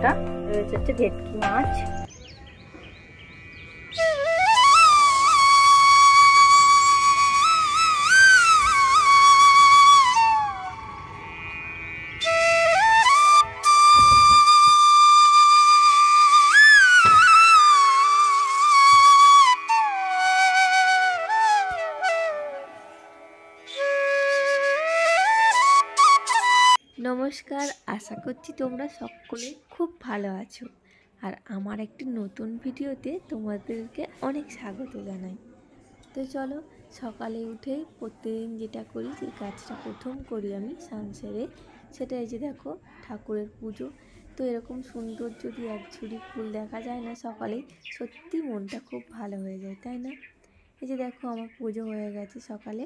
বাটা, রয়েছে হচ্ছে ভেটকি মাছ, নমস্কার, আশা করছি তোমরা সকলে খুব ভালো আছো। আর আমার একটি নতুন ভিডিওতে তোমাদেরকে অনেক স্বাগত জানাই। তো চলো, সকালে উঠেই প্রতিদিন যেটা করি, যে কাজটা প্রথম করি আমি স্নান সেরে, সেটা এই যে দেখো ঠাকুরের পুজো। তো এরকম সুন্দর যদি এক ঝুড়ি ফুল দেখা যায় না সকালে, সত্যি মনটা খুব ভালো হয়ে যায়, তাই না? এই যে দেখো আমার পুজো হয়ে গেছে সকালে।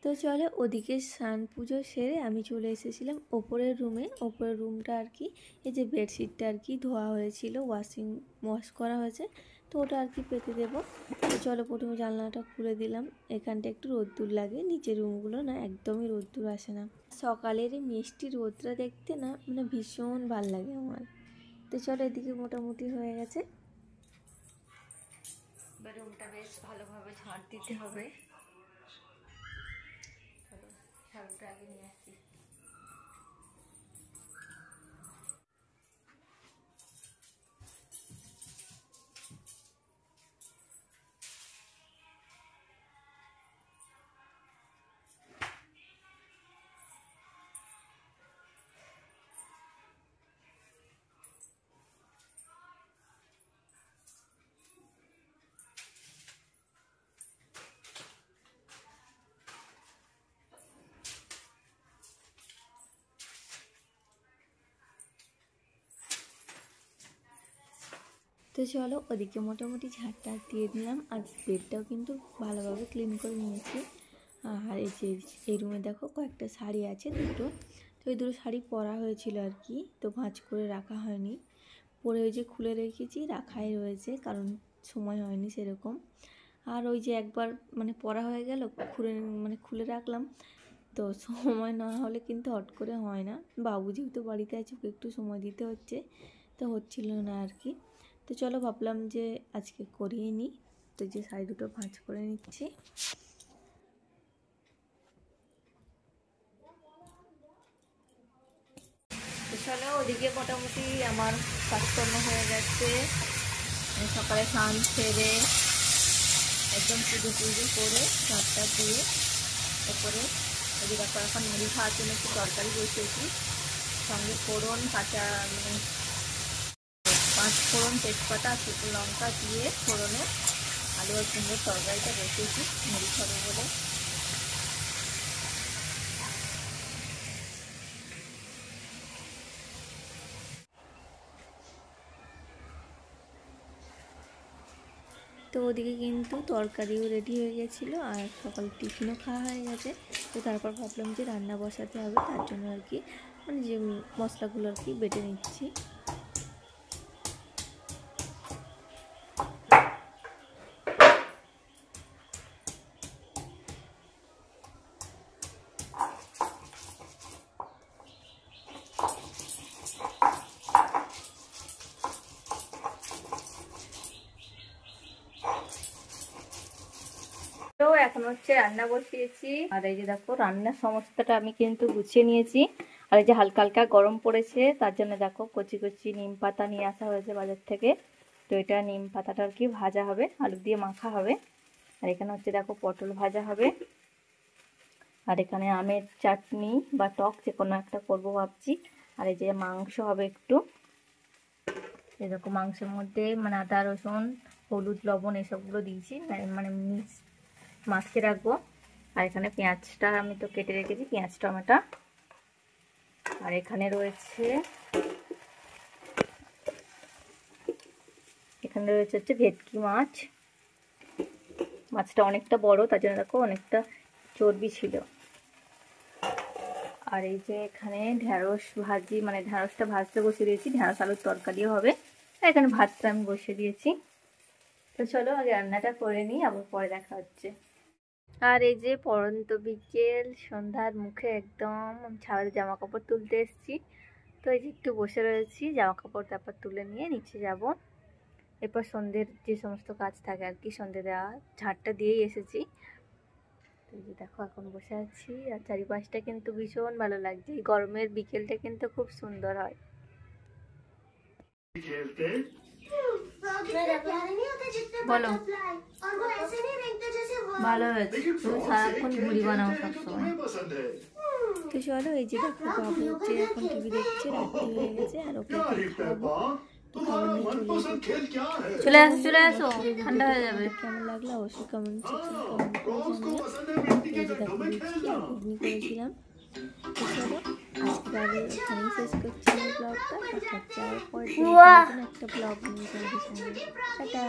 তো চলো, ওদিকে স্নান পুজো সেরে আমি চলে এসেছিলাম ওপরের রুমে। ওপরের রুমটা আর কি, এই যে বেডশিটটা আর কি ধোয়া হয়েছিল, ওয়াশ করা হয়েছে, তো ওটা আর কি পেতে দেবো। তো চলো, প্রথমে জানলাটা খুলে দিলাম। এখানটা একটু রোদ্দুর লাগে, নিচের রুমগুলো না একদমই রোদ্দুর আসে না। সকালের এই মিষ্টি রোদটা দেখতে না মানে ভীষণ ভাল লাগে আমার। তো চলো, এদিকে মোটামুটি হয়ে গেছে। রুমটা বেশ ভালোভাবে ঝাড় দিতে হবে। ঝাড়ুটা আগে নিয়ে আসি। তো চলো, ওদিকে মোটামুটি ঝাড়টা দিয়ে দিলাম। আর বেডটাও কিন্তু ভালোভাবে ক্লিন করে নিয়েছি। আর এই যে এই রুমে দেখো কয়েকটা শাড়ি আছে, দুটো। তো এই দুটো শাড়ি পরা হয়েছিল আর কি, তো ভাঁজ করে রাখা হয়নি। পরে ওই যে খুলে রেখেছি, রাখাই রয়েছে, কারণ সময় হয়নি সেরকম। আর ওই যে একবার মানে পরা হয়ে গেল, খুলে রাখলাম, তো সময় না হলে কিন্তু হট করে হয় না। বাবু যেহেতু বাড়িতে আছে, ওকে একটু সময় দিতে হচ্ছে, তো হচ্ছিল না আর কি। তো চলো, ভাবলাম যে আজকে করিয়ে নিই। তো যে শাড়ি দুটো ভাঁজ করে নিচ্ছি। তো চলো, ওদিকে মোটামুটি আমার কাজকর্ম হয়ে গেছে। সকালে স্নান সেরে একদম পুজো করে ঝাড়টা দিয়ে ওপরে ওদিকে এখন মুড়ি খাওয়ার জন্য একটু তরকারি বসিয়েছি। সঙ্গে ফোড়ন, কাঁচা মানে 5 ফোড়ন, তেজপাতা, শুকনো লঙ্কা দিয়ে ফোড়নে আলু আর কুমড়োর তরকারিটা বসিয়েছি মুড়ি খাবো বলে। তো ওদিকে কিন্তু তরকারিও রেডি হয়ে গেছিলো, আর সকাল টিফিনও খাওয়া হয়ে গেছে। তো তারপর ভাবলাম যে রান্না বসাতে হবে, তার জন্য আর কি মানে যে মশলাগুলো আর কি বেটে নিচ্ছি। তো এখন হচ্ছে রান্না বসিয়েছি। আর এই যে দেখো রান্নার সমস্তটা আমি কিন্তু গুছিয়ে নিয়েছি। আর এই যে হালকা হালকা গরম পড়েছে, তার জন্য দেখো কচি কচি নিম পাতা নিয়ে আসা হয়েছে বাজার থেকে। তো এটা নিম পাতাটা আর কি ভাজা হবে, আলু দিয়ে মাখা হবে। আর এখানে হচ্ছে দেখো পটল ভাজা হবে। আর এখানে আমের চাটনি বা টক যে কোনো একটা করবো ভাবছি। আর এই যে মাংস হবে একটু, এরকম মাংসের মধ্যে মানে আদা, রসুন, হলুদ, লবণ এসবগুলো দিয়েছি, মানে মাখিয়ে রাখবো। আর এখানে পেঁয়াজটা আমি তো কেটে রেখেছি, পেঁয়াজ টমেটো। আর এখানে রয়েছে হচ্ছে ভেটকি মাছ। মাছটা অনেকটা বড়, তার জন্য দেখো অনেকটা চর্বি ছিল। আর এই যে এখানে ঢ্যাঁড়স ভাজি, মানে ঢ্যাঁড়সটা ভাজতে বসিয়ে দিয়েছি, ঢ্যাঁড়স আলুর তরকারিও হবে। আর এখানে ভাতটা আমি বসিয়ে দিয়েছি। তো চলো আগে রান্নাটা করে নিই, আবার পরে দেখা হচ্ছে। আর এই যে পড়ন্ত বিকেল, সন্ধ্যার মুখে একদম ছাদের জামা কাপড় তুলতে এসেছি। তো এই যে একটু বসে রয়েছি, জামা কাপড় তারপর তুলে নিয়ে নিচে যাব। এরপর সন্ধ্যের যে সমস্ত কাজ থাকে আর কি, সন্ধ্যে দেওয়া, ঝাড়টা দিয়েই এসেছি। তো এই যে দেখো এখন বসে আছি, আর চারিপাশটা কিন্তু ভীষণ ভালো লাগছে। এই গরমের বিকেলটা কিন্তু খুব সুন্দর হয়। বলো। ভালো হয়েছে, তুমি সারাক্ষণ ঘুড়ি বানাও সবসময়। তো চলো, এই যে দেখো বাবু হচ্ছে এখন টিভি দেখছে, রাত্রি হয়ে গেছে, আর ওকে খাওয়াবো। খাবার নিয়ে চলে আসো, চলে আসো, ঠান্ডা হয়ে যাবে। কেমন লাগলো অবশ্যই কমেন্ট সেকশনে কমেন্ট করে জানিও। এই যে দেখো ঘুগনি করেছিলাম। তো চলো আজকে তাহলে এখানেই শেষ করছি এই ব্লগটা। দেখা হচ্ছে আবার পরের দিন নতুন একটা ব্লগ নিয়ে তোমাদের সঙ্গে। টাটা।